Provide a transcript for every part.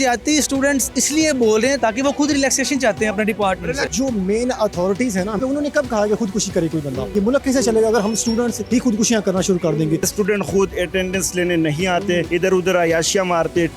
ज्यादा स्टूडेंट्स इसलिए बोल रहे हैं ताकि वो खुद रिलैक्सेशन चाहते हैं अपने डिपार्टमेंट से। जो मेन अथॉरिटीज है ना, तो उन्होंने कब कहा कि खुदकुशी करे कोई बंदा? ये मुल्क कैसे चलेगा अगर हम स्टूडेंट्स ही खुदकुशियां करना शुरू कर देंगे? स्टूडेंट खुद अटेंडेंस लेने नहीं आते, इधर उधर अयाशियां मारते।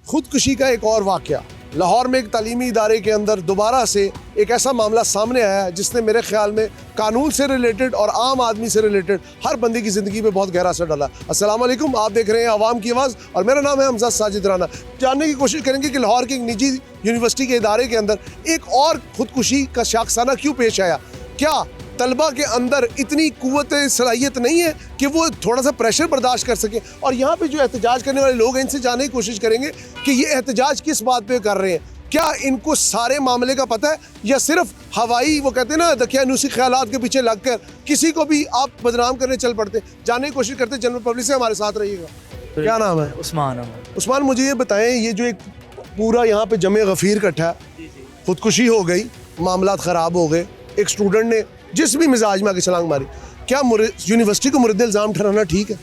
खुदकुशी का एक और वाकया, लाहौर में एक तालीमी इदारे के अंदर दोबारा से एक ऐसा मामला सामने आया है जिसने मेरे ख्याल में कानून से रिलेटेड और आम आदमी से रिलेटेड हर बंदे की ज़िंदगी पे बहुत गहरा असर डाला। अस्सलाम वालेकुम, आप देख रहे हैं आवाम की आवाज़ और मेरा नाम है हमजा साजिद राना। जानने की कोशिश करेंगे कि लाहौर की एक निजी यूनिवर्सिटी के इदारे के अंदर एक और खुदकुशी का शाखसाना क्यों पेश आया। क्या तलबा के अंदर इतनी कुव्वत सलाहियत नहीं है कि वो थोड़ा सा प्रेशर बर्दाश्त कर सके? और यहाँ पे जो एहतजाज करने वाले लोग हैं, इनसे जानने की कोशिश करेंगे कि ये एहतजाज किस बात पे कर रहे हैं। क्या इनको सारे मामले का पता है या सिर्फ हवाई, वो कहते हैं ना, दकियानूसी ख्यालात के पीछे लगकर किसी को भी आप बदनाम करने चल पड़ते? जानने की कोशिश करते हैं जनरल पब्लिक से। हमारे साथ रहिएगा। क्या नाम है? उस्मान। उस्मान, मुझे ये बताएं, ये जो एक पूरा यहाँ पे जमे गफीर इकट्ठा है, खुदकुशी हो गई, मामला ख़राब हो गए, एक स्टूडेंट ने जिस भी मिजाज में आके छलांग मारी, क्या यूनिवर्सिटी को मुर्द इल्ज़ाम ठहराना ठीक है?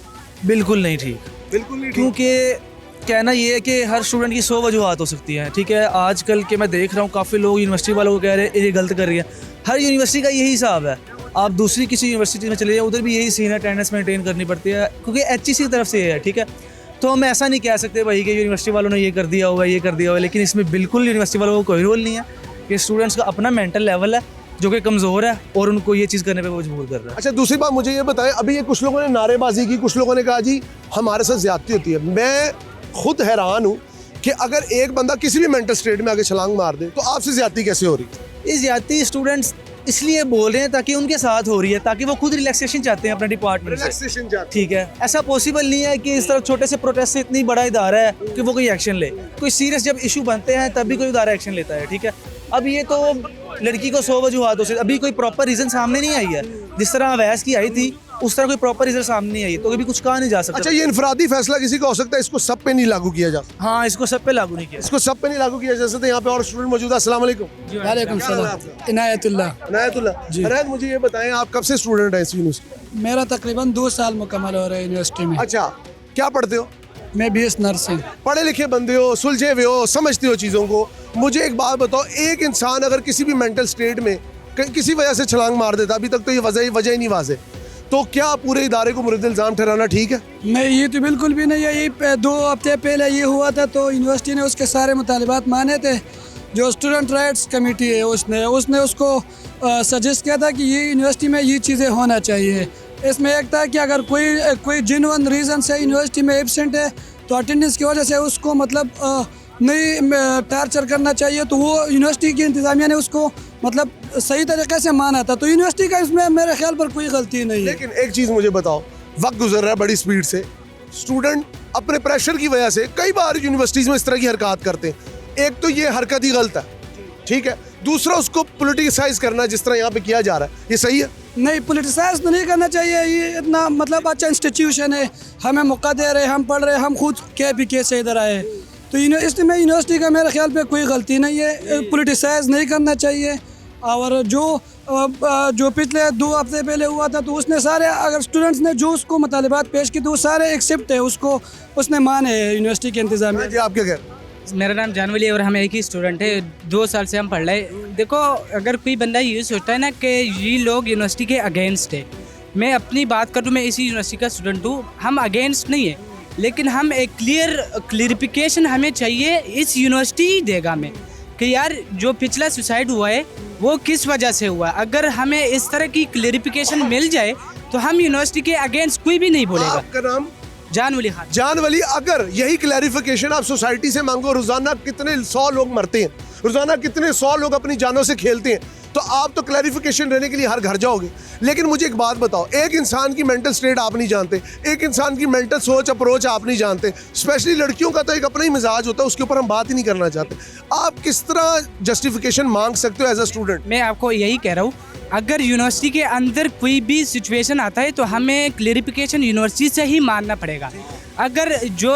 बिल्कुल नहीं ठीक, बिल्कुल नहीं। क्योंकि कहना ये है कि हर स्टूडेंट की 100 वजूहात हो सकती हैं। ठीक है, आजकल के मैं देख रहा हूँ काफ़ी लोग यूनिवर्सिटी वालों को कह रहे हैं ये गलत कर रही है। हर यूनिवर्सिटी का यही हिसाब है। आप दूसरी किसी यूनिवर्सिटी में चले जाए, उधर भी यही सीन है, अटेंडेंस मेंटेन करनी पड़ती है, क्योंकि HEC की तरफ से है। ठीक है, तो हम ऐसा नहीं कह सकते भाई कि यूनिवर्सिटी वालों ने ये कर दिया हुआ, ये कर दिया हुआ। लेकिन इसमें बिल्कुल यूनिवर्सिटी वालों को कोई रोल नहीं है कि स्टूडेंट्स का अपना मेंटल लेवल है जो कि कमज़ोर है और उनको ये चीज़ करने पे मजबूर कर रहा है। अच्छा, दूसरी बात मुझे ये बताएं, अभी ये कुछ लोगों ने नारेबाजी की, कुछ लोगों ने कहा जी हमारे साथ ज्यादती होती है। मैं खुद हैरान हूँ कि अगर एक बंदा किसी भी मेंटल स्टेट में आगे छलांग मार दे तो आपसे ज्यादती कैसे हो रही है? ये ज्यादा स्टूडेंट्स इसलिए बोल रहे हैं ताकि उनके साथ हो रही है, ताकि वो खुद रिलैक्सेशन चाहते हैं अपने डिपार्टमेंट से। ठीक है, ऐसा पॉसिबल नहीं है कि इस तरह छोटे से प्रोटेस्ट से इतनी बड़ा इदारा है कि वो कोई एक्शन ले। कोई सीरियस जब इशू बनते हैं तभी कोई इदारा एक्शन लेता है। ठीक है, अब ये तो लड़की को 100 वजूहातों से अभी कोई प्रॉपर रीज़न सामने नहीं आई है। जिस तरह अवैस की आई थी उस तरह कोई प्रॉपर रीज़न सामने नहीं आई, तो अभी कुछ कहा नहीं जा सकता। अच्छा, ये इनफरादी फैसला किसी का हो सकता है, इसको सब पे नहीं लागू किया जा सकता? हाँ, इसको सब पे लागू नहीं किया, इसको सब पे नहीं लागू किया जा सकता। यहाँ पे और स्टूडेंट मौजूद है। अस्सलाम वालेकुम। वालेकुम सलाम। इनायतुल्लाह। इनायतुल्लाह, इनायत, मुझे ये बताएं, आप कब से स्टूडेंट हैं इस यूनिवर्सिटी? मेरा तकरीबन 2 साल मुकम्मल हो रहा है यूनिवर्सिटी में। अच्छा, क्या पढ़ते हो? मैं BS नर्सिंग। पढ़े लिखे बंदे हो, सुलझे हुए हो, समझते हो चीज़ों को। मुझे एक बात बताओ, एक इंसान अगर किसी भी मेंटल स्टेट में किसी वजह से छलांग मार देता, अभी तक तो ये वजह ही नहीं वाज़े, तो क्या पूरे इदारे को मुर्द इल्ज़ाम ठहराना ठीक है? नहीं, ये तो बिल्कुल भी नहीं है। ये 2 हफ्ते पहले ये हुआ था तो यूनिवर्सिटी ने उसके सारे मुतालिबात माने थे। जो स्टूडेंट राइट्स कमेटी है उसने उसको सजेस्ट किया था कि ये यूनिवर्सिटी में ये चीज़ें होना चाहिए। इसमें एक था कि अगर कोई जेन्युइन रीज़न से यूनिवर्सिटी में एब्सेंट है तो अटेंडेंस की वजह से उसको मतलब नहीं टार्चर करना चाहिए। तो वो यूनिवर्सिटी की इंतज़ामिया ने उसको मतलब सही तरीके से माना था। तो यूनिवर्सिटी का इसमें मेरे ख्याल पर कोई गलती नहीं है। लेकिन एक चीज़ मुझे बताओ, वक्त गुजर रहा है बड़ी स्पीड से, स्टूडेंट अपने प्रेशर की वजह से कई बार यूनिवर्सिटीज़ में इस तरह की हरकत करते हैं। एक तो ये हरकत ही गलत है, ठीक है। दूसरा, उसको पोलिटिसाइज करना जिस तरह यहाँ पे किया जा रहा है, ये सही है? नहीं, पोलिटिसाइज तो नहीं करना चाहिए। ये इतना मतलब अच्छा इंस्टीट्यूशन है, हमें मौका दे रहे, हम पढ़ रहे, हम खुद KPK से इधर आए। तो इसमें यूनिवर्सिटी का मेरे ख्याल पे कोई गलती नहीं है, पोलिटिसाइज नहीं करना चाहिए। और जो पिछले 2 हफ्ते पहले हुआ था तो उसने सारे, अगर स्टूडेंट्स ने जो उसको मुतालिबात पेश की तो वो सारे एक्सेप्ट है, उसने माने है यूनिवर्सिटी के इंतज़ाम। जी, आप क्या कह रहे हैं? मेरा नाम जानवली है और हम एक ही स्टूडेंट है। 2 साल से हम पढ़ रहे हैं। देखो, अगर कोई बंदा ये सोचता है ना कि ये लोग यूनिवर्सिटी के अगेंस्ट है, मैं अपनी बात करूँ, मैं इसी यूनिवर्सिटी का स्टूडेंट हूँ, हम अगेंस्ट नहीं है, लेकिन हम एक क्लियरिफिकेशन हमें चाहिए इस यूनिवर्सिटी देगा हमें कि यार जो पिछला सुसाइड हुआ है वो किस वजह से हुआ। अगर हमें इस तरह की क्लियरिफिकेशन मिल जाए तो हम यूनिवर्सिटी के अगेंस्ट कोई भी नहीं बोलेगा। आपका नाम? जानवली खान। जानवली, अगर यही क्लैरिफिकेशन आप सोसाइटी से मांगो, रोजाना कितने 100 लोग मरते हैं, रोजाना कितने 100 लोग अपनी जानों से खेलते हैं, तो आप तो क्लैरिफिकेशन लेने के लिए हर घर जाओगे। लेकिन मुझे एक बात बताओ, एक इंसान की मेंटल स्टेट आप नहीं जानते, एक इंसान की मेंटल सोच अप्रोच आप नहीं जानते, स्पेशली लड़कियों का तो एक अपना ही मिजाज होता है, उसके ऊपर हम बात ही नहीं करना चाहते। आप किस तरह जस्टिफिकेशन मांग सकते हो एज अ स्टूडेंट? मैं आपको यही कह रहा हूँ, अगर यूनिवर्सिटी के अंदर कोई भी सिचुएशन आता है तो हमें क्लेरिफिकेशन यूनिवर्सिटी से ही मानना पड़ेगा। अगर जो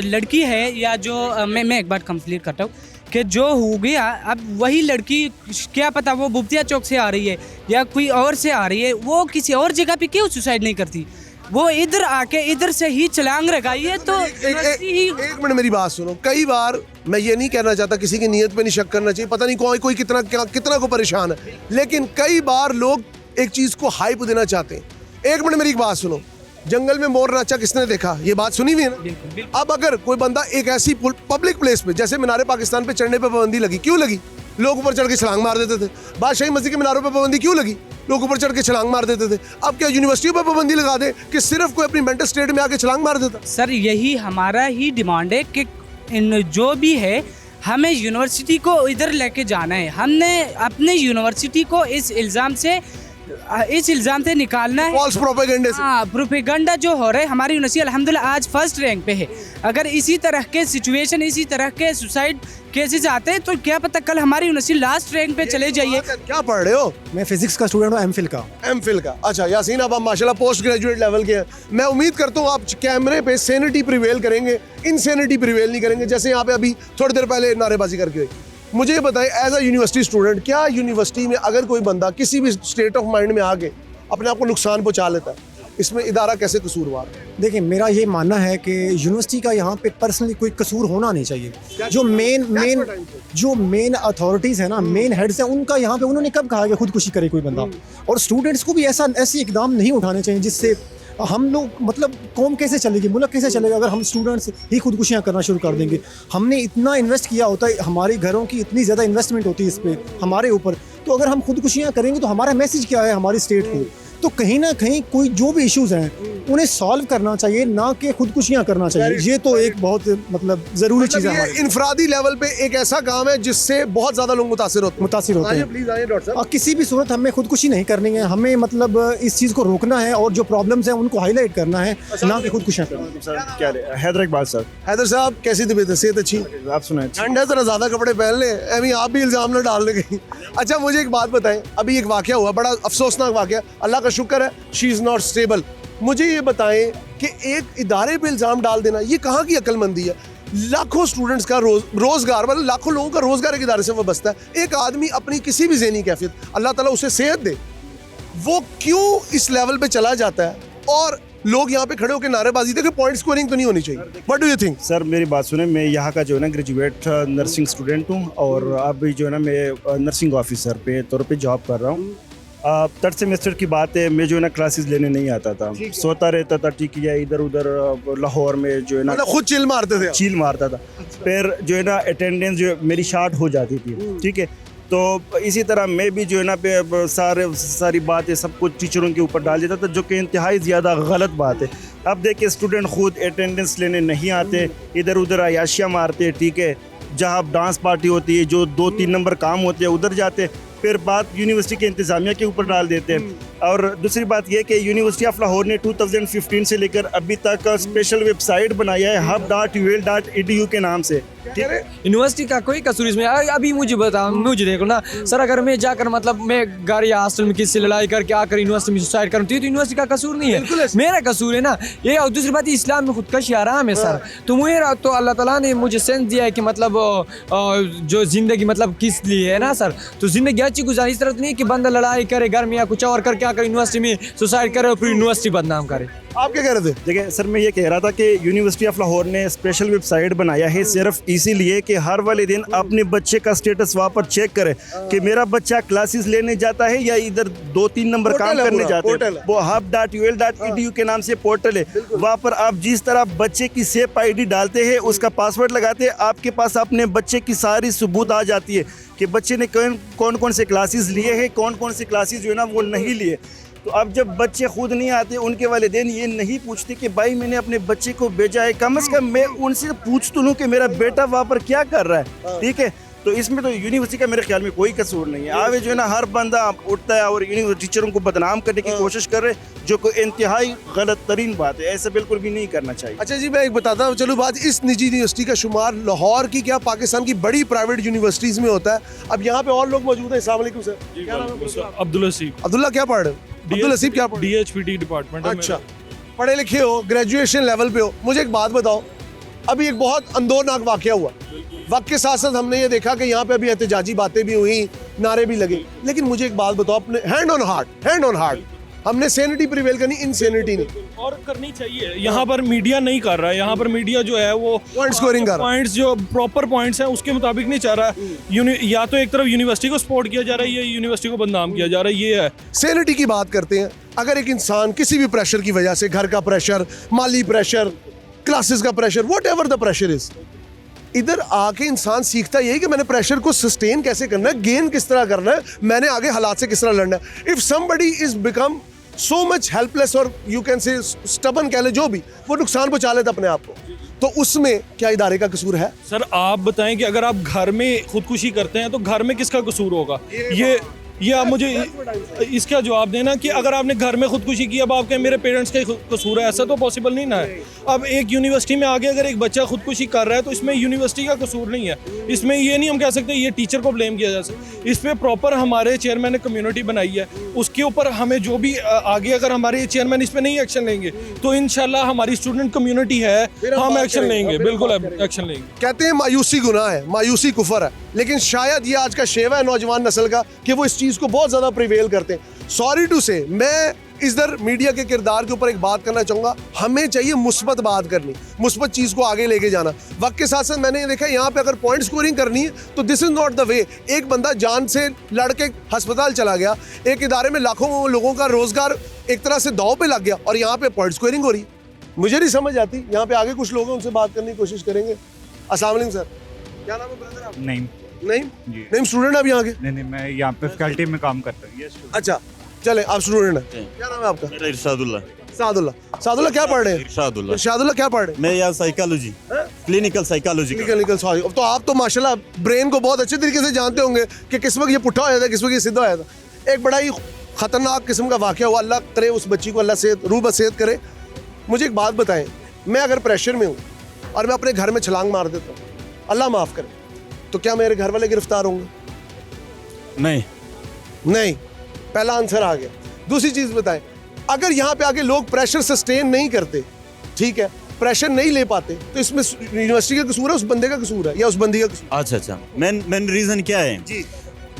लड़की है या जो मैं एक बार कंप्लीट करता हूँ कि जो हो गया, अब वही लड़की क्या पता वो बुब्तिया चौक से आ रही है या कोई और से आ रही है, वो किसी और जगह पे क्यों सुसाइड नहीं करती। वो इधर आके इधर से ही छलांग लगाइए तो यूनिवर्सिटी ही एक मिनट मेरी बात सुनो। कई बार मैं ये नहीं कहना चाहता किसी की नीयत पे नहीं शक करना चाहिए, पता नहीं कोई कितना को परेशान है, लेकिन कई बार लोग एक चीज को हाइप देना चाहते हैं। एक मिनट मेरी एक बात सुनो, जंगल में मोर नाचा किसने देखा, ये बात सुनी हुई है ना। अब अगर कोई बंदा एक ऐसी पब्लिक प्लेस पे, जैसे मीनारे पाकिस्तान पे चढ़ने पे पाबंदी लगी, क्यों लगी? लोग ऊपर चढ़ के छलांग मार देते थे। बादशाही मस्जिद के मीनारों पे पाबंदी क्यों लगी? लोग ऊपर चढ़ के छलांग मार देते थे। अब क्या यूनिवर्सिटियों पर पाबंदी लगा दे कि सिर्फ कोई अपनी मेंटल स्टेट में आके छलांग मार देता? सर यही हमारा ही डिमांड है कि इन जो भी है हमें यूनिवर्सिटी को इधर लेके जाना है। हमने अपने यूनिवर्सिटी को इस इल्ज़ाम से निकालना है, फॉल्स प्रोपेगेंडे से। हाँ, प्रोपेगेंडा जो हो रहा है। हमारी यूनिवर्सिटी अल्हम्दुलिल्लाह आज फर्स्ट रैंक पे है। अगर इसी तरह के सिचुएशन, इसी तरह के सुसाइड केसेस आते हैं तो क्या पता कल हमारी यूनिवर्सिटी लास्ट रैंक पे चले जाइए। क्या पढ़ रहे हो? मैं फिजिक्स का स्टूडेंट हूँ, एमफिल का। एमफिल का, अच्छा यासीन, अब आप माशाल्लाह पोस्ट ग्रेजुएट लेवल के हैं। मैं उम्मीद करता हूँ आप कैमरे पे सैनिटी प्रिवेल करेंगे, इनसैनिटी प्रिवेल नहीं करेंगे, जैसे यहाँ पे अभी थोड़ी देर पहले नारेबाजी करके हुई। मुझे ये बताएं, एज अ यूनिवर्सिटी स्टूडेंट, क्या यूनिवर्सिटी में अगर कोई बंदा किसी भी स्टेट ऑफ माइंड में आके अपने आप को नुकसान पहुंचा लेता है, इसमें इदारा कैसे कसूरवार है? देखिए, मेरा ये मानना है कि यूनिवर्सिटी का यहाँ पे पर्सनली कोई कसूर होना नहीं चाहिए। जो मेन अथॉरिटीज़ है ना, मेन हेड्स हैं, उनका यहाँ पे उन्होंने कब कहा कि खुदकुशी करे कोई बंदा? और स्टूडेंट्स को भी ऐसे इकदाम नहीं उठाने चाहिए जिससे हम लोग, मतलब कौम कैसे चलेगी, मुल्क कैसे चलेगा अगर हम स्टूडेंट्स ही खुदकुशियाँ करना शुरू कर देंगे। हमने इतना इन्वेस्ट किया होता है, हमारे घरों की इतनी ज़्यादा इन्वेस्टमेंट होती है इस पर हमारे ऊपर, तो अगर हम खुदकुशियाँ करेंगे तो हमारा मैसेज क्या है हमारी स्टेट को? तो कहीं ना कहीं कोई जो भी इश्यूज़ हैं उन्हें सॉल्व करना चाहिए, ना कि खुदकुशियाँ करना चाहिए। ये तो एक बहुत मतलब ज़रूरी चीज़ है। ये इनफरादी लेवल पे एक ऐसा काम है जिससे बहुत ज़्यादा लोग मुतासिर होते हैं। प्लीज आइए डॉक्टर साहब। और किसी भी सूरत हमें खुदकुशी नहीं करनी है, हमें मतलब इस चीज़ को रोकना है और जो प्रॉब्लम्स हैं उनको हाईलाइट करना है, ना कि खुदकुशियाँ करना। सर क्या हैदर इकबाल सर। हैदर साहब, कैसी तबीयत है? सेहत अच्छी? आप सुनाए। ठंड है, जरा ज़्यादा कपड़े पहन ले, अभी आप भी इल्ज़ाम न डाल लगे। अच्छा, मुझे एक बात बताएं, अभी एक वाक़या हुआ, बड़ा अफसोसनाक वाक़या, अल्लाह का शुक्र है शी इज़ नॉट स्टेबल। मुझे ये बताएं कि एक इदारे पे इल्ज़ाम डाल देना, ये कहाँ की अक्लमंदी है? लाखों स्टूडेंट्स का रोज़गार, मतलब लाखों लोगों का रोज़गार एक इदारे से वाबस्ता है। एक आदमी अपनी किसी भी ज़हनी कैफियत, अल्लाह ताला उसे सेहत दे, वो क्यों इस लेवल पे चला जाता है? और लोग यहाँ पे खड़े होकर नारेबाजी, देखिए पॉइंट स्कोरिंग तो नहीं होनी चाहिए। What do you think? Sir मेरी बात सुने, मैं यहाँ का जो है ना ग्रेजुएट नर्सिंग स्टूडेंट हूँ और अभी जो है ना मैं नर्सिंग ऑफिसर पे तौर पे जॉब कर रहा हूँ। थर्ड सेमेस्टर की बात है, मैं जो है ना क्लासेस लेने नहीं आता था, सोता रहता था, ठीक है, इधर उधर लाहौर में जो है ना खुद चिल मारता था। फिर जो है ना अटेंडेंस जो मेरी शार्ट हो जाती थी, ठीक है। तो इसी तरह मैं भी जो है ना पे सारी बातें सब कुछ टीचरों के ऊपर डाल देता था, जो कि इंतहाई ज़्यादा गलत बात है। अब देखिए स्टूडेंट खुद अटेंडेंस लेने नहीं आते, इधर उधर अयाशियाँ मारते, ठीक है। जहाँ डांस पार्टी होती है, जो 2-3 नंबर काम होते हैं, उधर जाते, फिर बात यूनिवर्सिटी के इंतज़ामिया के ऊपर डाल देते हैं। और दूसरी बात यह कि यूनिवर्सिटी ऑफ लाहौर ने 2015 से लेकर अभी तक स्पेशल वेबसाइट बनाया है hub.ul.edu के नाम से। यूनिवर्सिटी का कोई कसूर इसमें? अभी मुझे बताओ, मुझे देखो ना सर, अगर मैं जाकर मतलब मैं घर या हॉस्टल में किसी से लड़ाई करके आकर यूनिवर्सिटी में सुसाइड करूँ तो ये तो यूनिवर्सिटी का कसूर नहीं है, मेरा कसूर है ना ये। और दूसरी बात, इस्लाम में खुदकशी हराम है सर। तो मुझे तो अल्लाह ताला ने मुझे सेंस दिया है कि मतलब जो ज़िंदगी मतलब किस लिए है ना सर, तो ज़िंदगी अच्छी गुजारी। इस तरह तो नहीं कि बंदा लड़ाई करे घर में या कुछ और करके आकर यूनिवर्सिटी में सुसाइड करे और फिर यूनिवर्सिटी बदनाम करे। आप क्या कह रहे थे? देखिए सर, मैं ये कह रहा था कि यूनिवर्सिटी ऑफ लाहौर ने स्पेशल वेबसाइट बनाया है सिर्फ इसीलिए कि हर वाले दिन अपने बच्चे का स्टेटस वहाँ पर चेक करे कि मेरा बच्चा क्लासेस लेने जाता है या इधर 2-3 नंबर काम करने जाते हैं। वो hub.ul.edu के नाम से पोर्टल है, वहाँ पर आप जिस तरह बच्चे की सेफ ID डालते हैं, उसका पासवर्ड लगाते हैं, आपके पास अपने बच्चे की सारी सबूत आ जाती है कि बच्चे ने कौन कौन से क्लासेस लिए हैं, कौन कौन से क्लासेस जो है ना वो नहीं लिए। तो अब जब बच्चे खुद नहीं आते, उनके वालिदैन ये नहीं पूछते कि भाई मैंने अपने बच्चे को भेजा है, कम से कम मैं उनसे पूछ तो लूँ कि मेरा बेटा वहाँ पर क्या कर रहा है, ठीक है। तो इसमें तो यूनिवर्सिटी का मेरे ख्याल में कोई कसूर नहीं है। आगे जो है ना हर बंदा उठता है और यूनिवर्सिटी टीचरों को बदनाम करने की कोशिश कर रहे, जो कोई इंतहाई गलत तरीन बात है, ऐसा बिल्कुल भी नहीं करना चाहिए। अच्छा जी, मैं एक बताता हूँ, चलो बात, इस निजी यूनिवर्सिटी का शुमार लाहौर की क्या पाकिस्तान की बड़ी प्राइवेट यूनिवर्सिटीज़ में होता है। अब यहाँ पे और लोग मौजूद हैं। अस्सलाम वालेकुम सर। क्या नाम है? अब्दुल हसीब। अब्दुल्ला, क्या पढ़ रहे हो? अब्दुल हसीब क्या पढ़ रहे हो? DHPT department. अच्छा, पढ़े लिखे हो, ग्रेजुएशन लेवल पे हो। मुझे एक बात बताओ, अभी एक बहुत अंदोरनाक वाकया हुआ, वक्त के साथ साथ हमने ये देखा कि यहाँ पे अभी एहतजाजी बातें भी हुई, नारे भी लगे, लेकिन मुझे एक बात बताओ, अपने हैंड ऑन हार्ट, हमने सैनिटी प्रिवेल करनी, इनसैनिटी नहीं। और करनी चाहिए। यहाँ पर मीडिया नहीं कर रहा है, यहाँ पर मीडिया जो है वो पॉइंट स्कोरिंग कर रहा है। पॉइंट्स जो प्रॉपर पॉइंट्स हैं उसके मुताबिक नहीं चाह रहा है। या तो एक तरफ यूनिवर्सिटी को सपोर्ट किया जा रहा है या यूनिवर्सिटी को बदनाम किया जा रहा है, ये है। सैनिटी की बात करते हैं। अगर एक इंसान किसी भी प्रेशर की वजह से, घर का प्रेशर, माली प्रेशर, क्लासेस का pressure, what ever the pressure is, इधर आके इंसान सीखता यही कि मैंने प्रेशर को सस्टेन कैसे करना है, गेन किस तरह करना है, मैंने आगे हालात से किस तरह लड़ना है। If somebody is become so much helpless और यू कैन से स्टबन कह ले, जो भी, वो नुकसान पहुंचा लेता अपने आप को, तो उसमें क्या इदारे का कसूर है? सर आप बताएं कि अगर आप घर में खुदकुशी करते हैं तो घर में किसका कसूर होगा? ये आप मुझे इसका जवाब देना कि अगर आपने घर में खुदकुशी की, अब आप कहें मेरे पेरेंट्स का ही कसूर है, ऐसा तो पॉसिबल नहीं ना है। अब एक यूनिवर्सिटी में आगे अगर एक बच्चा खुदकुशी कर रहा है तो इसमें यूनिवर्सिटी का कसूर नहीं है। इसमें ये नहीं हम कह सकते ये टीचर को ब्लेम किया जा सकता। इस पर प्रॉपर हमारे चेयरमैन ने कम्युनिटी बनाई है, उसके ऊपर हमें जो भी आगे अगर हमारे चेयरमैन इस पर नहीं एक्शन लेंगे तो इंशाल्लाह हमारी स्टूडेंट कम्युनिटी है, हम एक्शन लेंगे, बिल्कुल एक्शन लेंगे। कहते हैं मायूसी गुनाह है, मायूसी कुफर है, लेकिन शायद ये आज का शेवा है नौजवान नस्ल का कि वो इस चीज़ को बहुत ज़्यादा प्रिवेल करते हैं। सॉरी टू से, मैं इधर मीडिया के किरदार के ऊपर एक बात करना चाहूँगा। हमें चाहिए मुस्बत बात करनी, मुस्बत चीज़ को आगे लेके जाना। वक्त के साथ साथ मैंने देखा यहाँ पे अगर पॉइंट स्कोरिंग करनी है तो this is not the way. एक बंदा जान से लड़ के अस्पताल चला गया, एक इदारे में लाखों लोगों का रोज़गार एक तरह से दांव पे लग गया और यहाँ पे पॉइंट स्कोरिंग हो रही है। मुझे नहीं समझ आती। यहाँ पे आगे कुछ लोग हैं, उनसे बात करने की कोशिश करेंगे। अस्सलाम वालेकुम सर, क्या नाम है ब्रदर आप? नहीं स्टूडेंट आप यहाँ के? नहीं, मैं यहाँ पे फैकल्टी में काम करता हूँ। अच्छा चले, आप स्टूडेंट हैं, क्या नाम है आपका? मेरा इरशादुल्लाह। सादुल्ला क्या पढ़ रहे हैं? इरशादुल्ला क्या पढ़ रहे हैं? मैं यहाँ साइकोलॉजी, क्लिनिकल साइकोलॉजी। तो आप तो माशाल्लाह ब्रेन को बहुत अच्छे तरीके से जानते होंगे कि किस वक्त ये पुट्ठा होया था, किस वक्त ये सीधा होया था। एक बड़ा ही खतरनाक किस्म का वाकया हुआ। अल्लाह करे उस बच्ची को अल्लाह सेहत रूह बसेहत करे। मुझे एक बात बताएं, मैं अगर प्रेशर में हूँ और मैं अपने घर में छलांग मार देता हूँ, अल्लाह माफ़ करे, तो क्या मेरे घर वाले गिरफ्तार होंगे? नहीं, पहला आंसर आ गया। दूसरी चीज़ बताएं, अगर यहाँ पे आके लोग प्रेशर सस्टेन नहीं करते, ठीक है, प्रेशर नहीं ले पाते, तो इसमें यूनिवर्सिटी का कसूर है, उस बंदे का कसूर है या उस बंदी का कसूर? अच्छा, मेन रीजन क्या है जी?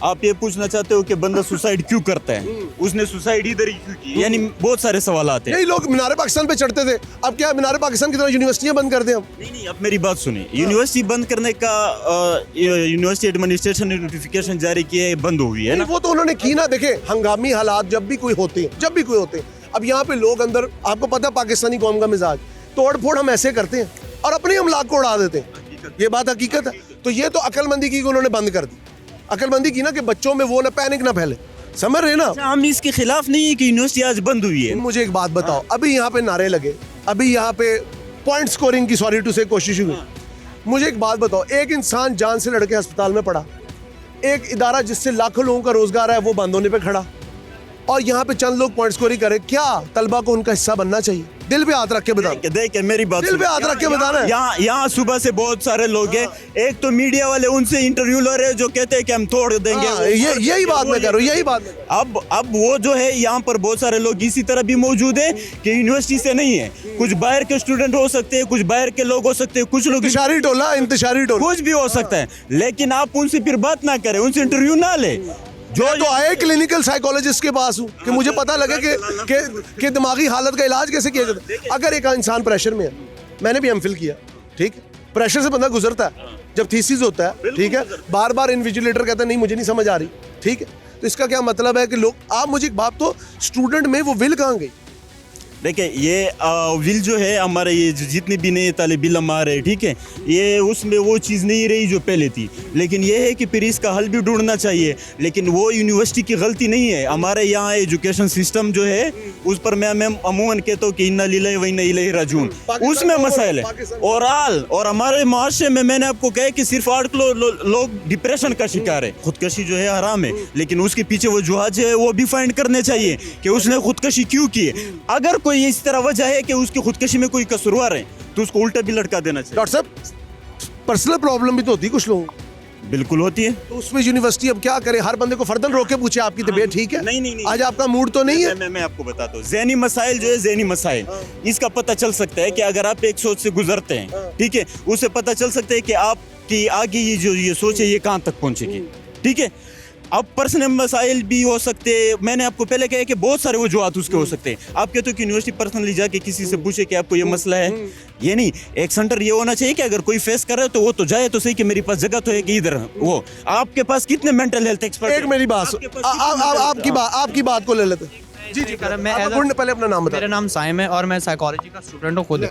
आप ये पूछना चाहते हो कि बंदा सुसाइड क्यों करता है, उसने सुसाइड इधर ही क्यों की, यानी बहुत सारे सवाल आते हैं। नहीं, लोग मीनार पाकिस्तान पे चढ़ते थे, अब क्या मीनार पाकिस्तान की तरह यूनिवर्सिटियां बंद कर दें हम? नहीं, अब मेरी बात सुनिए। यूनिवर्सिटी बंद करने का यूनिवर्सिटी एडमिनिस्ट्रेशन ने नोटिफिकेशन जारी किया है, बंद हो गई है ना। वो तो उन्होंने की ना। देखे, हंगामी हालात जब भी कोई होते हैं, अब यहाँ पे लोग अंदर, आपको पता है पाकिस्तानी कौम का मिजाज, तोड़ फोड़ हम ऐसे करते हैं और अपने अमलाक को उड़ा देते हैं। ये बात हकीकत है। तो ये तो अक्लमंदी की उन्होंने बंद कर दी, अक्लमंदी की ना, कि बच्चों में वो ना पैनिक ना फैले, समझ रहे ना? हम इसके खिलाफ नहीं है कि यूनिवर्सिटी आज बंद हुई है। मुझे एक बात बताओ, अभी यहाँ पे नारे लगे, अभी यहाँ पे पॉइंट स्कोरिंग की, सॉरी टू से, कोशिश हुई। मुझे एक बात बताओ, एक इंसान जान से लड़के अस्पताल में पड़ा, एक इदारा जिससे लाखों लोगों का रोजगार है वो बंद होने पे खड़ा, और यहाँ पे चंद लोग पॉइंट स्कोरिंग करे। क्या तलबा को उनका हिस्सा बनना चाहिए? दिल पे हाथ रख के बताओ। देखिए मेरी बात, दिल पे हाथ रख के बताना है। यहाँ सुबह से बहुत सारे लोग हैं, एक तो मीडिया वाले उनसे इंटरव्यू ले रहे हैं जो कहते हैं कि हम तोड़ देंगे। यही बात मैं कह रहा हूँ, यही बात। अब वो जो है, यहाँ पर बहुत सारे लोग इसी तरह भी मौजूद हैं कि यूनिवर्सिटी से नहीं है, कुछ बाहर के स्टूडेंट हो सकते हैं, कुछ बाहर के लोग हो सकते हैं, कुछ लोग इंतशारी टोला कुछ भी हो सकता है, लेकिन आप उनसे फिर बात ना करें, उनसे इंटरव्यू ना ले। जो तो आए क्लिनिकल साइकोलॉजिस्ट के पास हूँ कि मुझे पता लगे कि दिमागी हालत का इलाज कैसे किया जाता है। अगर एक इंसान प्रेशर में है, मैंने भी एमफिल किया, ठीक है, प्रेशर से बंदा गुजरता है, जब थीसिस होता है, ठीक है, बार बार इन्विजिलेटर कहता है नहीं मुझे नहीं समझ आ रही, ठीक है, तो इसका क्या मतलब है कि लोग, आप मुझे एक बात, तो स्टूडेंट में वो विल कहाँ गई? देखिए ये विल जो है हमारे, ये जितने भी नए तालिब इल्म आ रहे हैं, ठीक है, ये उसमें वो चीज़ नहीं रही जो पहले थी, लेकिन ये है कि फिर इसका हल भी ढूंढना चाहिए। लेकिन वो यूनिवर्सिटी की गलती नहीं है, हमारे यहाँ एजुकेशन सिस्टम जो है उस पर मैं अमूमन कहता हूँ कि इन्ना लिल्लाहि व इन्ना इलैहि राजिऊन, उसमें मसाइल है। और हमारे माशरे में मैंने आपको कहा कि सिर्फ 8 लोग डिप्रेशन का शिकार है। खुदकशी जो है हराम है, लेकिन उसके पीछे वो वजूहात है वो भी फाइंड करने चाहिए कि उसने खुदकशी क्यों की है। अगर कोई इस तरह वजह है कि उसकी खुदकशी में कोई कसूरवार है तो उसको उल्टा भी लटका देना चाहिए। डॉक्टर साहब, पर्सनल प्रॉब्लम भी तो होती है कुछ लोगों को। बिल्कुल होती है, तो उसमें यूनिवर्सिटी अब क्या करे? हर बंदे को फर्दन रोक के पूछे आपकी तबीयत ठीक है? नहीं, आज आपका मूड तो नहीं है। मैं आपको बताता हूँ, ज़हनी मसाइल जो है, ज़हनी मसाइल, इसका पता चल सकता है कि अगर आप एक सोच से गुजरते हैं, ठीक है, उससे पता चल सकता है कि आपकी आगे ये जो ये सोच है ये कहाँ तक पहुँचेगी, ठीक है। अब पर्सनल मसाइल भी हो सकते हैं। मैंने आपको पहले कहा कि बहुत सारे वजूहत उसके हो सकते हैं। आप कहते हो कि यूनिवर्सिटी पर्सनली जाके किसी से पूछे कि आपको ये मसला है, ये नहीं। एक सेंटर ये होना चाहिए कि अगर कोई फेस कर रहा है तो वो तो जाए तो सही कि मेरे पास जगह तो है कि इधर वो। आपके पास कितने मेंटल हेल्थ एक्सपर्ट? एक मेरी बात आपकी बात को ले लेते हैं। जी जी पहले अपना नाम बताएं। मेरा नाम साइम है और मैं साइकोलॉजी का स्टूडेंट हूँ खुद,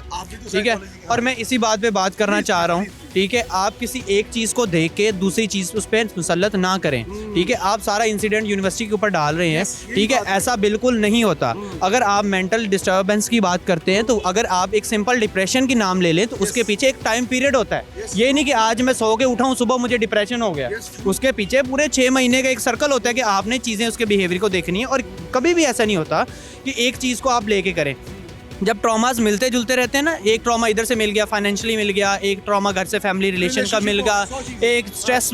ठीक है। और मैं इसी बात पे बात करना चाह रहा हूँ, ठीक है। आप किसी एक चीज़ को देख के दूसरी चीज़ उस पर मुसल्लत ना करें, ठीक है। आप सारा इंसिडेंट यूनिवर्सिटी के ऊपर डाल रहे हैं, ठीक है। ऐसा बिल्कुल नहीं होता। अगर आप मेंटल डिस्टर्बेंस की बात करते हैं तो अगर आप एक सिंपल डिप्रेशन की नाम ले लें तो उसके पीछे एक टाइम पीरियड होता है। ये नहीं कि आज मैं सो के उठा हूँ सुबह मुझे डिप्रेशन हो गया, उसके पीछे पूरे 6 महीने का एक सर्कल होता है कि आपने चीज़ें उसके बिहेवियर को देखनी है। और कभी भी ऐसा नहीं होता कि एक चीज़ को आप लेके करें। जब ट्रॉमास मिलते जुलते रहते हैं ना, एक ट्रॉमा इधर से मिल गया, फाइनेंशियली मिल गया, एक ट्रॉमा घर से फैमिली रिलेशन का मिल गया, एक स्ट्रेस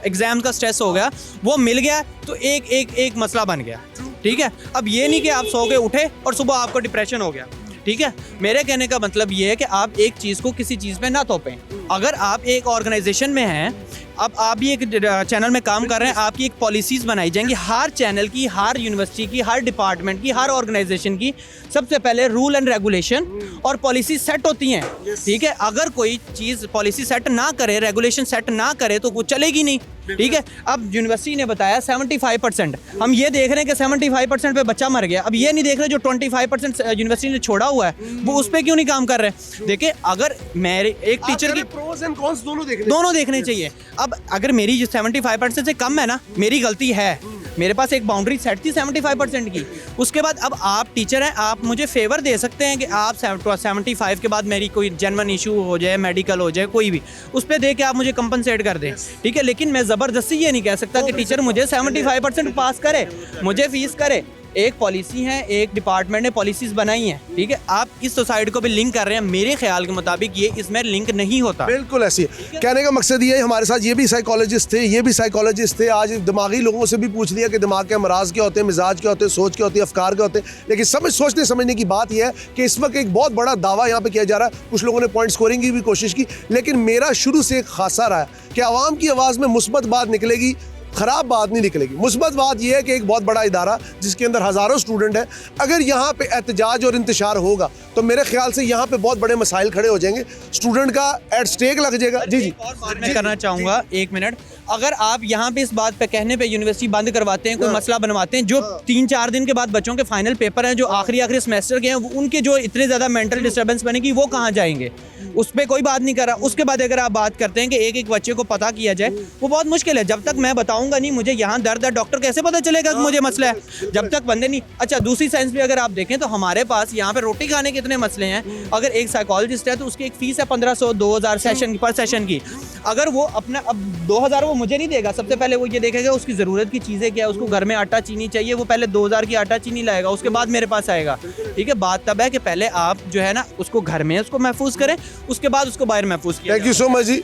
एग्जाम का स्ट्रेस हो गया, वो मिल गया तो एक मसला बन गया, ठीक है। अब ये नहीं कि आप सो के उठे और सुबह आपको डिप्रेशन हो गया, ठीक है। मेरे कहने का मतलब ये है कि आप एक चीज़ को किसी चीज़ में ना थोपें। अगर आप एक ऑर्गेनाइजेशन में हैं, अब आप भी एक चैनल में काम कर रहे हैं, आपकी एक पॉलिसीज़ बनाई जाएंगी हर चैनल की, हर यूनिवर्सिटी की, हर डिपार्टमेंट की, हर ऑर्गेनाइजेशन की। सबसे पहले रूल एंड रेगुलेशन और पॉलिसी सेट होती हैं, ठीक है। अगर कोई चीज़ पॉलिसी सेट ना करे, रेगुलेशन सेट ना करे तो वो चलेगी नहीं, ठीक है। अब यूनिवर्सिटी ने बताया 75%, हम ये देख रहे हैं कि 75% पे बच्चा मर गया। अब ये नहीं देख रहे जो 25% यूनिवर्सिटी ने छोड़ा हुआ है वो उस पर क्यों नहीं काम कर रहे। देखिए, अगर मेरे एक टीचर की प्रोस एंड कॉन्स दोनों देखने चाहिए। अब अगर मेरी जो 75% से कम है ना, मेरी गलती है, मेरे पास एक बाउंड्री सेट थी 75% की। उसके बाद अब आप टीचर हैं, आप मुझे फेवर दे सकते हैं कि आप 75 के बाद मेरी कोई जेन्युइन इशू हो जाए, मेडिकल हो जाए, कोई भी, उस पर दे के आप मुझे कंपनसेट कर दें, ठीक है। लेकिन मैं ज़बरदस्ती ये नहीं कह सकता कि टीचर मुझे 75% पास करे, मुझे फीस करे। एक पॉलिसी है, एक डिपार्टमेंट ने पॉलिसीज बनाई हैं, ठीक है। आप इस सोसाइटी को भी लिंक कर रहे हैं, मेरे ख्याल के मुताबिक ये इसमें लिंक नहीं होता। बिल्कुल ऐसी कहने का मकसद ये है। हमारे साथ ये भी साइकोलॉजिस्ट थे, ये भी साइकोलॉजिस्ट थे। आज दिमागी लोगों से भी पूछ लिया कि दिमाग के अमराज क्या होते हैं, मिजाज क्या होते हैं, सोच क्या होती है, अफकार क्या होते हैं। लेकिन सोचने समझने की बात यह है कि इस वक्त एक बहुत बड़ा दावा यहाँ पे किया जा रहा है। कुछ लोगों ने पॉइंट स्कोरिंग की भी कोशिश की, लेकिन मेरा शुरू से एक खासा रहा है कि आवाम की आवाज़ में मुस्बत बात निकलेगी, ख़राब बात नहीं निकलेगी। मुस्बत बात यह है कि एक बहुत बड़ा इदारा जिसके अंदर हज़ारों स्टूडेंट हैं, अगर यहाँ पे एहतजाज और इंतशार होगा तो मेरे ख्याल से यहाँ पे बहुत बड़े मसाइल खड़े हो जाएंगे, स्टूडेंट का एट स्टेक लग जाएगा। जी जी और बात मैं करना चाहूँगा, 1 मिनट। अगर आप यहाँ पे इस बात पे कहने पे यूनिवर्सिटी बंद करवाते हैं, कोई मसला बनवाते हैं, जो 3-4 दिन के बाद बच्चों के फाइनल पेपर हैं, जो आखिरी सेमेस्टर के हैं, उनके जो इतने ज़्यादा मेंटल डिस्टर्बेंस बनेगी, वो कहाँ जाएंगे, उस पर कोई बात नहीं कर रहा। उसके बाद अगर आप बात करते हैं कि एक बच्चे को पता किया जाए, वो बहुत मुश्किल है। जब तक मैं बताऊंगा नहीं मुझे यहाँ दर्द है, डॉक्टर कैसे पता चलेगा कि मुझे मसला है, जब तक बंदे नहीं। अच्छा, दूसरी साइंस भी अगर आप देखें तो हमारे पास यहाँ पे रोटी खाने के इतने मसले हैं। अगर एक साइकोलॉजिस्ट है तो उसकी एक फीस है 1500-2000 सेशन पर सेशन की। अगर वो अपना अब 2000 वो मुझे नहीं देगा, सबसे पहले वो ये देखेगा उसकी ज़रूरत की चीज़ें क्या है, उसको घर में आटा चीनी चाहिए, वो पहले 2000 की आटा चीनी लाएगा, उसके बाद मेरे पास आएगा, ठीक है। बात तब है कि पहले आप जो है ना उसको घर में उसको महफूज करें, उसके बाद उसको बाहर महफूज किया। थैंक यू सो मच जी।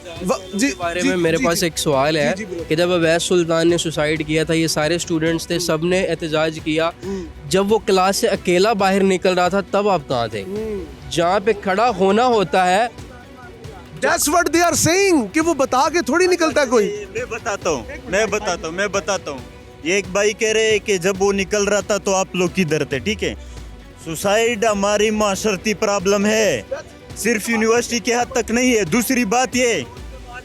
जी बारे में मेरे पास एक सवाल है कि जब अवैस सुल्तान ने सुसाइड किया था, ये सारे स्टूडेंट्स थे, सब ने एहतजाज किया, जब वो क्लास से अकेला बाहर निकल रहा था तब आप कहाँ थे? जहाँ पे खड़ा होना होता है, That's what they are saying कि वो बता के थोड़ी निकलता कोई। मैं बताता हूँ। ये एक भाई कह रहे हैं कि जब वो निकल रहा था तो आप लोग किधर थे, ठीक है। सुसाइड हमारी माशरती प्रॉब्लम है, सिर्फ यूनिवर्सिटी के हद तक नहीं है। दूसरी बात ये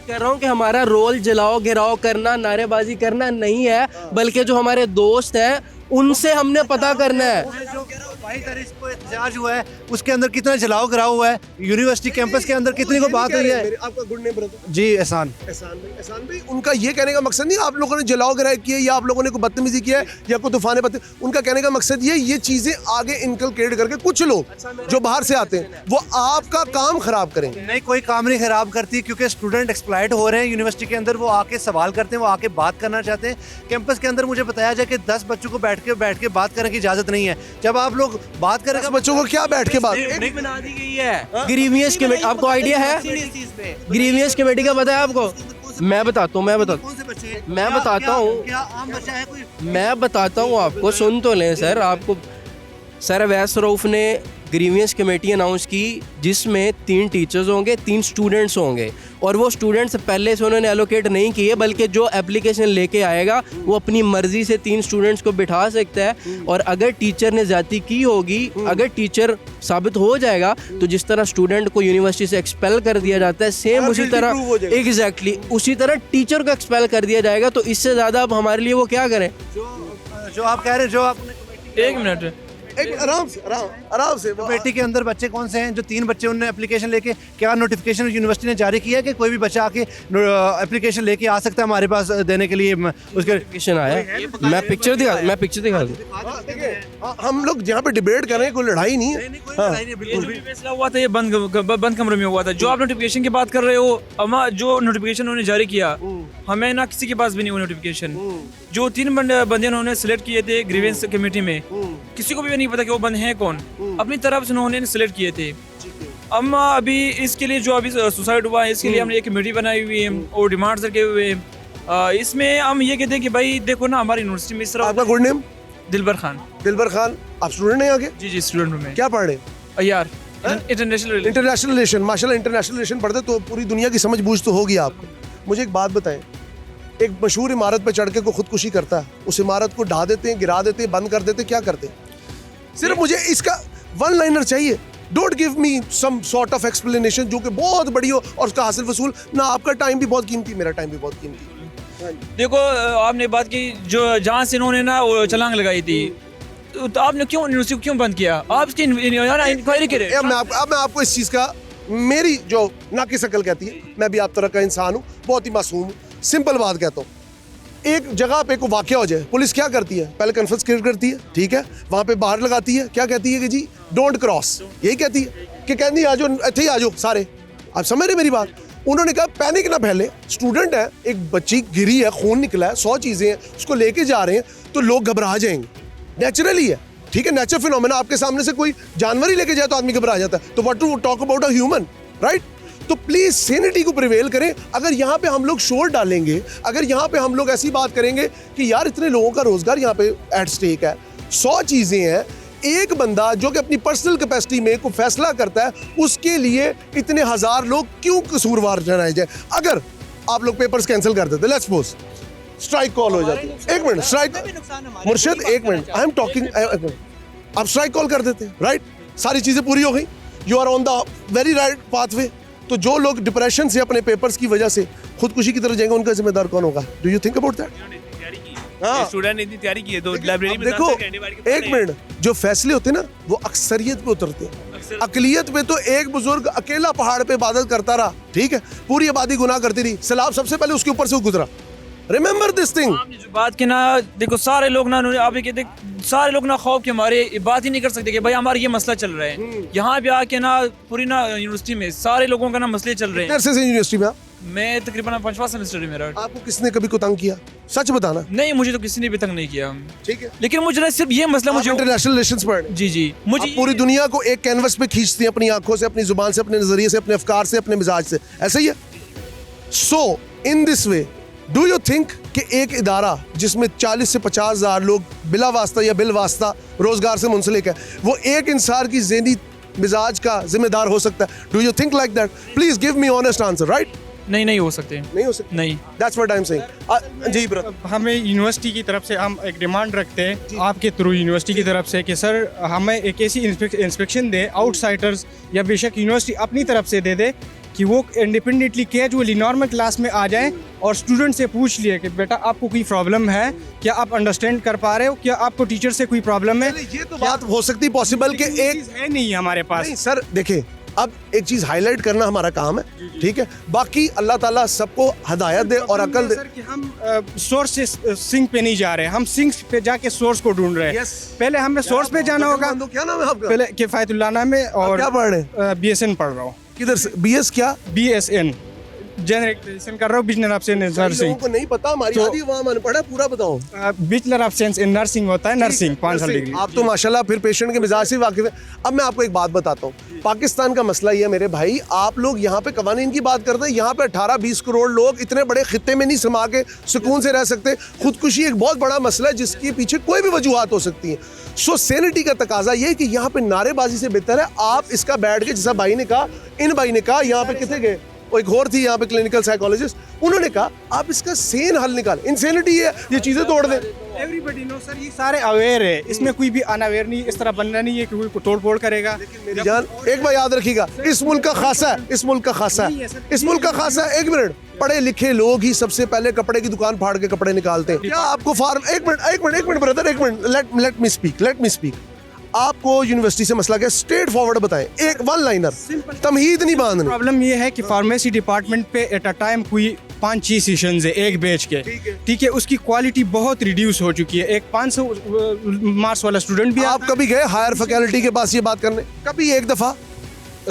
कर रहा हूँ कि हमारा रोल जलाओ गिराओ करना, नारेबाजी करना नहीं है, बल्कि जो हमारे दोस्त हैं उनसे हमने पता करना है। जो 22 तारीख को एहतजाज हुआ है उसके अंदर कितना जलाओ गिराव हुआ है, यूनिवर्सिटी कैंपस के अंदर कितनी को बात हुई है। आपका गुड नेम ब्रदर? जी एहसान भाई, उनका ये कहने का मकसद नहीं आप लोगों ने जलाओ गिराव किया या आप लोगों ने कोई बदतमीजी किया है या कोई तूफान पत्ते। उनका कहने का मकसद ये चीजें आगे इनकलकेट करके कुछ लोग जो बाहर से आते हैं वो आपका काम खराब करेंगे। नहीं, कोई काम नहीं खराब करती, क्योंकि स्टूडेंट एक्सप्लॉइट हो रहे हैं यूनिवर्सिटी के अंदर, वो आके सवाल करते हैं, वो आके बात करना चाहते हैं। कैंपस के अंदर मुझे बताया जाए कि 10 बच्चों को बैठ के बात करने की इजाजत नहीं है। जब आप लोग बात करें बच्चों को क्या बैठ के बात बना दी गई है ग्रीवियस कमेटी, आपको आइडिया है ग्रीवियस कमेटी का? पता है आपको? मैं बताता हूँ आपको, सुन तो लें सर। आपको सर अवैस रऊफ ने ग्रीवियंस कमेटी अनाउंस की जिसमें 3 टीचर्स होंगे, 3 स्टूडेंट्स होंगे, और वो स्टूडेंट्स पहले से उन्होंने एलोकेट नहीं किए, बल्कि जो एप्लीकेशन लेके आएगा वो अपनी मर्ज़ी से 3 स्टूडेंट्स को बिठा सकता है। और अगर टीचर ने ज़्यादती की होगी, अगर टीचर साबित हो जाएगा, तो जिस तरह स्टूडेंट को यूनिवर्सिटी से एक्सपेल कर दिया जाता है, सेम उसी तरह एग्जैक्टली उसी तरह टीचर को एक्सपेल कर दिया जाएगा। तो इससे ज़्यादा अब हमारे लिए वो क्या करें? जो आप कह रहे हैं, जो आपने एक मिनट, एक आराम से कमेटी के अंदर बच्चे कौन से हैं? जो 3 बच्चे उन्होंने एप्लीकेशन लेके, क्या नोटिफिकेशन यूनिवर्सिटी ने जारी किया है कि कोई भी बच्चा आके एप्लीकेशन लेके आ सकता है हमारे पास देने के लिए? उसके नोटिफिकेशन आया, मैं पिक्चर दिखा दूँ। हम लोग जहाँ पे डिबेट कर रहे हैं, कोई लड़ाई नहीं है। ये जो भी फैसला हुआ था ये बंद कमरे में हुआ था। जो आप नोटिफिकेशन की बात कर रहे हो, जो नोटिफिकेशन उन्होंने जारी किया, हमें ना किसी के पास भी नहीं हुआ नोटिफिकेशन। जो 3 बंदे उन्होंने सिलेक्ट किए थे ग्रीवेंस कमेटी में, किसी को भी नहीं पता कि वो बंदे हैं कौन, अपनी तरफ से उन्होंने सिलेक्ट किए थे। हम अभी इसके लिए जो अभी सुसाइड हुआ है, इसके लिए हमने एक कमेटी बनाई हुई है और डिमांड्स रखे हुए हैं। इसमें हम ये कहते हैं कि भाई देखो ना, हमारी यूनिवर्सिटी में इस तरह। आपका गुड नेम? दिलबर खान। दिलबर खान, आप स्टूडेंट हैं आगे? जी स्टूडेंट हूँ मैं। क्या पढ़ रहे हैं? यार इंटरनेशनल रिलेशन। माशाल्लाह इंटरनेशनल रिलेशन पढ़ते तो पूरी दुनिया की समझ बूझ तो होगी आपको। मुझे एक बात बताएं, एक मशहूर इमारत पे चढ़ के कोई खुदकुशी करता है, उस इमारत को ढा देते हैं, गिरा देते हैं, बंद कर देते हैं, क्या करते हैं? सिर्फ मुझे इसका वन लाइनर चाहिए। Don't give me some sort of explanation जो कि बहुत बड़ी हो और उसका हासिल वसूल ना। आपका टाइम भी बहुत कीमती, मेरा टाइम भी बहुत कीमती। देखो आपने बात की जो जहाँ से इन्होंने ना वो छलांग लगाई थी, तो आपने क्यों यूनिवर्सिटी क्यों बंद किया? आप इसकी इंक्वायरी करें। अब मैं आपको इस चीज़ का, मेरी जो नाकिस अकल कहती है, मैं भी आप तरह का इंसान हूँ, बहुत ही मासूम हूँ। सिंपल बात कहता हूँ, एक जगह पे कोई वाक़या हो जाए, पुलिस क्या करती है? पहले कन्फ्रेंस क्रिएट करती है, ठीक है, वहाँ पे बाहर लगाती है, क्या कहती है कि जी डोंट क्रॉस, यही कहती है कि कहती आ जाओ, इतने ही आ जाओ सारे। आप समझ रहे मेरी बात? उन्होंने कहा पैनिक ना फैले, स्टूडेंट है, एक बच्ची गिरी है, खून निकला है, 100 चीज़ें हैं, उसको लेके जा रहे हैं, तो लोग घबरा जाएंगे, नेचुरली है, ठीक है, नेचुरल फिनोमेना। आपके सामने से कोई जानवर ही लेके जाए तो आदमी घबरा जाता है, तो what to talk about a human, right? तो प्लीज सैनिटी को प्रिवेल करें। अगर यहाँ पे हम लोग शोर डालेंगे, अगर यहाँ पे हम लोग ऐसी बात करेंगे कि यार इतने लोगों का रोजगार यहाँ पे एट स्टेक है, 100 चीजें हैं, एक बंदा जो कि अपनी पर्सनल कैपेसिटी में कोई फैसला करता है, उसके लिए इतने 1000 लोग क्यों कसूरवार ठहराए जाए? अगर आप लोग पेपर्स कैंसिल कर देते, लेट्स सपोज स्ट्राइक कॉल हो जाती, एक मिनट, स्ट्राइक मुर्शिद, एक मिनट, आई एम टॉकिंग, आप स्ट्राइक कॉल कर देते, राइट? सारी चीजें पूरी हो गई, you are on the very right pathway. तो जो लोग डिप्रेशन से अपने पेपर्स की वजह से खुदकुशी की तरफ जाएंगे, उनका जिम्मेदार कौन होगा? Do you think about that? Student ने इतनी तैयारी की है तो लाइब्रेरी में देखो, एक मिनट, जो फैसले होते हैं ना वो अक्सरियत पे उतरते हैं। अकलियत पे तो एक बुजुर्ग अकेला पहाड़ पे इबादत करता रहा, ठीक है, पूरी आबादी गुनाह करती रही, सैलाब सबसे पहले उसके ऊपर से गुजरा। Remember this thing. आपने जो बात की ना, देखो सारे लोग ना, आप ये कहते सारे लोग ना खौफ के हमारे बात ही नहीं कर सकते कि भाई हमारा ये मसला चल रहा है। यहाँ पे आके ना पूरी ना यूनिवर्सिटी में सारे लोगों का ना मसले चल रहे हैं। से यूनिवर्सिटी में मैं तकरीबन 5वां सेमेस्टर है मेरा। आपको किसने कभी को तंग किया? सच बताना। नहीं, मुझे तो किसी ने भी तंग नहीं किया, ठीक है, लेकिन मुझे ना सिर्फ ये मसला, मुझे इंटरनेशनल रिलेशंस पर, जी मुझे पूरी दुनिया को एक कैनवस पे खींचती है, अपनी आंखों से, अपनी जुबान से, अपने नजरिए से, अपने अफकार से, अपने मिजाज से, ऐसा ही है। So in this way do you think कि एक इदारा जिसमें 40 से 50 हज़ार लोग बिला वास्ता या बिल वास्ता रोजगार से मुंसलिक है, वो एक इंसान की ज़हनी मिजाज का जिम्मेदार हो सकता है? Do you think like that? Please give me honest answer, right? नहीं हो सकते, नहीं हो सकते, नहीं। That's what I am saying. जी ब्रदर, हमें यूनिवर्सिटी की तरफ से हम एक डिमांड रखते हैं आपके थ्रू यूनिवर्सिटी की तरफ से कि सर हमें एक ऐसी इंस्पेक्शन दे, आउटसाइडर्स या बेशक यूनिवर्सिटी अपनी तरफ से दे दे कि वो इंडिपेंडेंटली कैजुअली नॉर्मल क्लास में आ जाएं और स्टूडेंट से पूछ लिए कि बेटा आपको कोई प्रॉब्लम है क्या, आप अंडरस्टैंड कर पा रहे हो क्या, आपको टीचर से कोई प्रॉब्लम है? ये तो बात हो सकती पॉसिबल कि एक है नहीं हमारे पास। नहीं सर, देखिए अब एक चीज़ हाईलाइट करना हमारा काम है, ठीक है, बाकी अल्लाह ताला सबको हदायत दे और अकल दे। सर कि हम सोर्स से सिंक पे नहीं जा रहे, हम सिंक पे जाके सोर्स को ढूंढ रहे हैं। पहले हमें सोर्स पे जाना होगा। क्या नाम है आपका? पहले किफायतुल्लाह नाम है। और क्या पढ़ रहे हैं? BSN पढ़ रहा हूँ। किधर से? BS क्या? BSN जनरलाइजेशन कर रहा हूँ बैचलर ऑफ साइंस इन लोगों नर्सिंग। को नहीं पता, हमारी तो- आधी अवाम अनपढ़ है, पूरा बताओ। Bachelor of science in nursing होता है, नर्सिंग 5 साल डिग्री। आप तो माशाल्लाह फिर पेशेंट के मिजाज से वाकिफ है। अब मैं आपको एक बात बताता हूँ, पाकिस्तान का मसला ये है मेरे भाई, आप लोग यहाँ पे कवानीन की बात करते हैं, यहाँ पे 18-20 करोड़ लोग इतने बड़े खित्ते में नहीं समा के सुकून से रह सकते। खुदकुशी एक बहुत बड़ा मसला है जिसके पीछे कोई भी वजूहात हो सकती हैं। सो सैनिटी का तकाजा ये है कि यहाँ पे नारेबाजी से बेहतर है आप इसका बैठ के, जैसा भाई ने कहा, इन भाई ने कहा, यहाँ पे कितने गए, वो एक और थी यहाँ पे क्लिनिकल साइकोलॉजिस्ट, उन्होंने कहा आप इसका सेन हल निकालें। इंसेनिटी है ये चीज़ें तोड़ दें। एवरीबॉडी नो सर, ये सारे अवेयर है, इसमें कोई भी अनअवेयर नहीं, इस तरह बनना नहीं है कि कोई तोड़ फोड़ करेगा। मेरी जान एक बार याद रखिएगा, इस मुल्क का खासा है, इस मुल्क का खासा है, इस मुल्क का खासा है। एक मिनट, पढ़े लिखे लोग ही सबसे पहले कपड़े की दुकान फाड़ के कपड़े निकालते हैं। क्या आपको फार्म, एक मिनट ब्रदर, एक मिनट, लेट मी स्पीक। आपको यूनिवर्सिटी से मसला क्या, स्ट्रेट फॉरवर्ड बताएं, एक वन लाइनर, तमहीद नहीं बांधनी। प्रॉब्लम ये है कि फार्मेसी डिपार्टमेंट पे एट अ टाइम कोई 5-6 सेशंस है एक बैच के, ठीक है, उसकी क्वालिटी बहुत रिड्यूस हो चुकी है। एक 500 मार्क्स वाला स्टूडेंट भी आप कभी गए हायर फैकल्टी के पास ये बात करने, कभी एक दफा?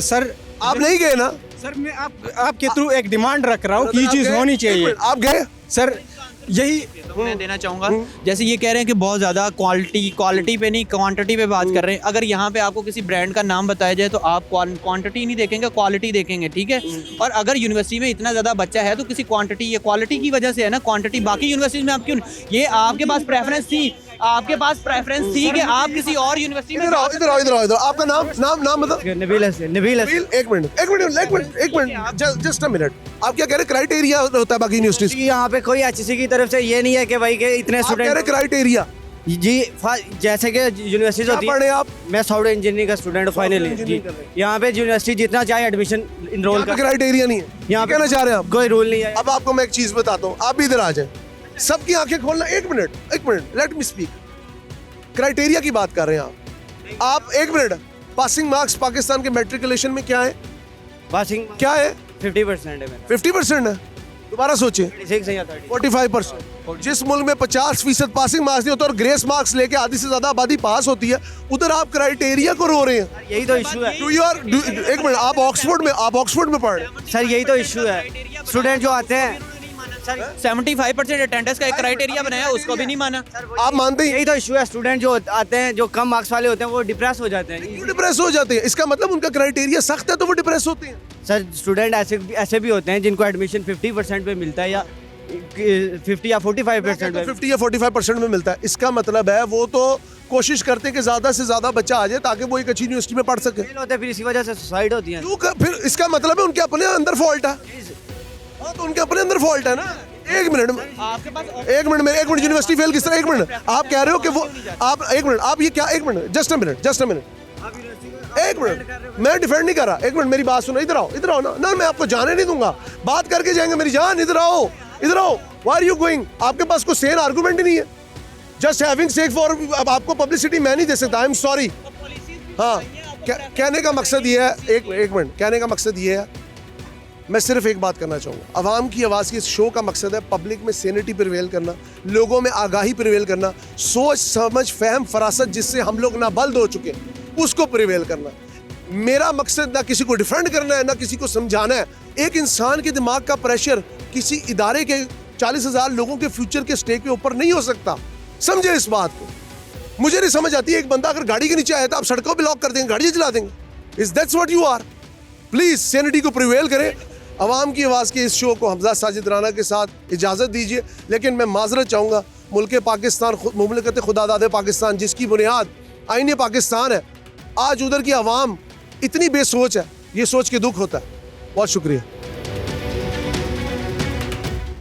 सर आप नहीं गए ना? सर मैं आपके थ्रू एक डिमांड रख रहा हूँ कि ये चीज़ होनी चाहिए। आप गए? सर यही मैं देना चाहूँगा, जैसे ये कह रहे हैं कि बहुत ज़्यादा क्वालिटी पे नहीं क्वांटिटी पे बात कर रहे हैं। अगर यहाँ पे आपको किसी ब्रांड का नाम बताया जाए तो आप क्वांटिटी नहीं देखेंगे, क्वालिटी देखेंगे, ठीक है। और अगर यूनिवर्सिटी में इतना ज़्यादा बच्चा है तो किसी क्वांटिटी, ये क्वालिटी की वजह से है ना, क्वांटिटी बाकी यूनिवर्सिटी में आप क्यों, ये आपके पास प्रेफरेंस थी, आपके पास प्रेफरेंस थी कि आप किसी और यूनिवर्सिटी में। इधर आपका नाम बताओ। नबील हसन। एक मिनट, जस्ट अ मिनट। आप क्या कह रहे, क्राइटेरिया होता है बाकी यूनिवर्सिटी? यहाँ पे कोई एचएससी की तरफ से ये नहीं है कि भाई के इतने स्टूडेंट, क्राइटेरिया जी जैसे कि यूनिवर्सिटी होती है। आप? मैं सॉफ्टवेयर इंजीनियरिंग का स्टूडेंट फाइनली। यहाँ पे यूनिवर्सिटी जितना चाहे एडमिशन इनरोल कर, क्राइटेरिया नहीं है यहाँ कहना चाह रहे हैं आप? कोई रूल नहीं है। अब आपको मैं एक चीज बताता हूँ, आप भी इधर आ जाए, सबकी आंखें खोलना। एक minute, let me speak. Criteria की बात कर रहे हैं आप। एक मिनट, पासिंग मार्क्स पाकिस्तान के मैट्रिकुलेशन में क्या है? पासिंग क्या है? 50% है। 50% है? दोबारा सोचे, 45%। जिस मुल्क में 50% पासिंग मार्क्स नहीं होता और ग्रेस मार्क्स लेके आधी से ज्यादा आबादी पास होती है, उधर आप क्राइटेरिया को रो रहे हैं। यही तो इशू है। एक मिनट, आप ऑक्सफोर्ड में पढ़ रहे हैं सर, यही तो इशू है। स्टूडेंट जो आते हैं सर 75% अटेंडेंस का एक क्राइटेरिया बनाया, उसको भी नहीं माना। आप मानते हैं? यही तो इशू है। स्टूडेंट जो आते हैं, जो कम मार्क्स वाले होते हैं, वो डिप्रेस हो जाते हैं। क्यों डिप्रेस हो जाते हैं? इसका मतलब उनका क्राइटेरिया सख्त है तो वो डिप्रेस होते हैं। सर स्टूडेंट ऐसे भी होते हैं जिनको एडमिशन 50% पे मिलता है, या 50 या 45% पे। 50 या 45% में मिलता है। इसका मतलब है वो तो कोशिश करते हैं कि ज्यादा से ज्यादा बच्चा आ जाए ताकि वो एक अच्छी यूनिवर्सिटी में पढ़ सके। होते हैं, फिर इसी वजह से सुसाइड होती है। फिर इसका मतलब है उनके अपने अंदर फॉल्ट है। हाँ, तो उनके अपने अंदर फॉल्ट है ना। एक मिनट, यूनिवर्सिटी फेल किस तरह? एक मिनट, आप कह रहे हो कि वो आप, एक मिनट, आप ये क्या, एक मिनट, जस्ट अ मिनट, एक मिनट, मैं डिफेंड नहीं कर रहा। एक मिनट, मेरी बात सुनो, इधर आओ ना, मैं आपको जाने नहीं दूंगा, बात करके जाएंगे। मेरी जान, इधर आओ। Why are you going? आपके पास कोई सेन आर्गुमेंट ही नहीं है। जस्ट हैविंग सेक फॉर, अब आपको पब्लिसिटी मैं नहीं दे सकता, आई एम सॉरी। हाँ, कहने का मकसद ये है, एक मिनट, कहने का मकसद ये है, मैं सिर्फ एक बात करना चाहूँगा। अवाम की आवाज़ की इस शो का मकसद है पब्लिक में सैनिटी प्रिवेल करना, लोगों में आगाही प्रिवेल करना, सोच समझ फहम फरासत जिससे हम लोग ना बल्द हो चुके उसको प्रिवेल करना। मेरा मकसद ना किसी को डिफेंड करना है, ना किसी को समझाना है। एक इंसान के दिमाग का प्रेशर किसी इदारे के 40,000 लोगों के फ्यूचर के स्टेक के ऊपर नहीं हो सकता। समझे इस बात को। मुझे नहीं समझ आती है, एक बंदा अगर गाड़ी के नीचे आया तो आप सड़कों ब्लॉक कर देंगे, गाड़ी चला देंगे। Is that's what you are? Please sanity को प्रिवेल करें। अवाम की आवाज़ के इस शो को हमजा साजिद राना के साथ इजाज़त दीजिए। लेकिन मैं माजरत चाहूँगा, मुल्क पाकिस्तान, मुमलिकत खुदादाद पाकिस्तान जिसकी बुनियाद आईन पाकिस्तान है, आज उधर की आवाम इतनी बेसोच है, ये सोच के दुख होता है। बहुत शुक्रिया।